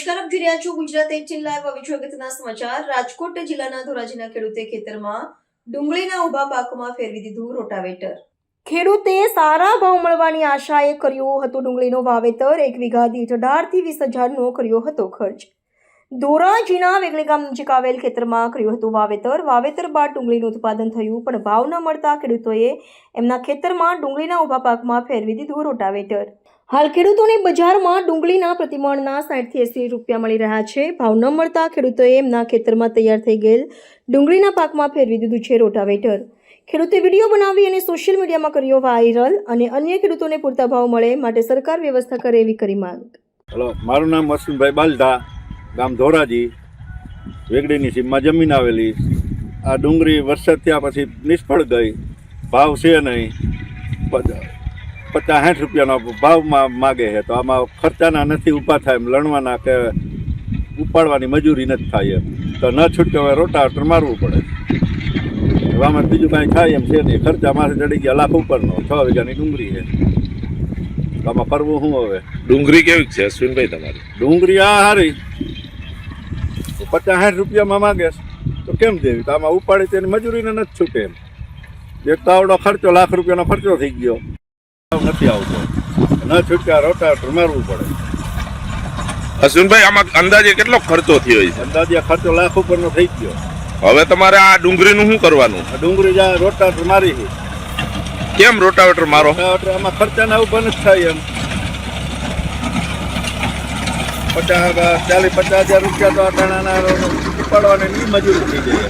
નમસ્કાર, આપ જોઈ રહ્યા છો ગુજરાત 18 લાઈવ. હવે અગત્યના સમાચાર. રાજકોટ જિલ્લાના ધોરાજીના ખેડૂતે ખેતરમાં ડુંગળીના ઊભા પાકમાં ફેરવી દીધું રોટાવેટર. ખેડૂતે સારા ભાવ મળવાની આશાએ કર્યું હતું ડુંગળીનો વાવેતર. 1 વીઘા દીઠ 18 થી 20,000નો કર્યો હતો ખર્ચ. ધોરાજીના વેગળી ગામ નજીક આવેલ ખેતરમાં કર્યું હતું વાવેતર બાદ ડુંગળીનું ઉત્પાદન થયું, પણ ભાવ ન મળતા ખેડૂતોએ એમના ખેતરમાં ડુંગળીના ઊભા પાકમાં ફેરવી દીધું રોટાવેટર. હાલ ખેડૂતોને બજારમાં ડુંગળીના પ્રતિમણના 60 થી 80 રૂપિયા મળી રહ્યા છે. ભાવ ન મળતા ખેડૂતોએ એમના ખેતરમાં તૈયાર થઈ ગયેલ ડુંગળીના પાકમાં ફેરવી દીધું છે રોટાવેટર. ખેડૂતે વિડીયો બનાવી અને સોશિયલ મીડિયામાં કર્યો વાયરલ અને અન્ય ખેડૂતોને પૂરતા ભાવ મળે માટે સરકાર વ્યવસ્થા કરે એવી કરી માંગ. હેલો, મારું નામ અશ્વિનભાઈ બાલધા, ગામ ધોરાજી. વેગડીની સીમમાં જમીન આવેલી. આ ડુંગળી વરસાદ થયા પછી નિષ્ફળ ગઈ. ભાવ છે નહીં. 50-60 રૂપિયાનો ભાવમાં માગે છે, તો આમાં ખર્ચાના નથી ઊભા થાય એમ, લણવાના કે ઉપાડવાની મજૂરી નથી થાય એમ, તો ન છૂટકે હવે રોટાવેટર મારવું પડે. આમાં બીજું કાંઈ થાય એમ છે નહીં. ખર્ચા માથે ચડી ગયા લાખ ઉપરનો. 6 વીઘાની ડુંગળી છે. આમાં કરવું શું હવે? ડુંગળી કેવી છે અશ્વિનભાઈ તમારી? ડુંગળી આ સારી 50-60 રૂપિયામાં માગે તો કેમ દેવી? તો આમાં ઉપાડી તેની મજૂરીને નથી છૂટે એમ. એક તો આવડો ખર્ચો, લાખ રૂપિયાનો ખર્ચો થઈ ગયો, નથી આવતો. ન છૂટકા રોટાવેટર મારવું પડે. અશ્વિનભાઈ, આમાં અંદાજે કેટલો ખર્ચો થયો છે? અંદાજે ખર્ચો લાખ ઉપરનો થઈ ગયો. હવે તમારે આ ડુંગળીનું શું કરવાનું? ડુંગળી જ્યાં રોટાવેટર મારી છે. કેમ રોટાવેટર મારો? રોટાવેટર આમાં ખર્ચાના ઉભા નથી થાય એમ. 40-50 હજાર રૂપિયા તો અટાણાના ઉપાડવાની મજૂરી થઈ જાય.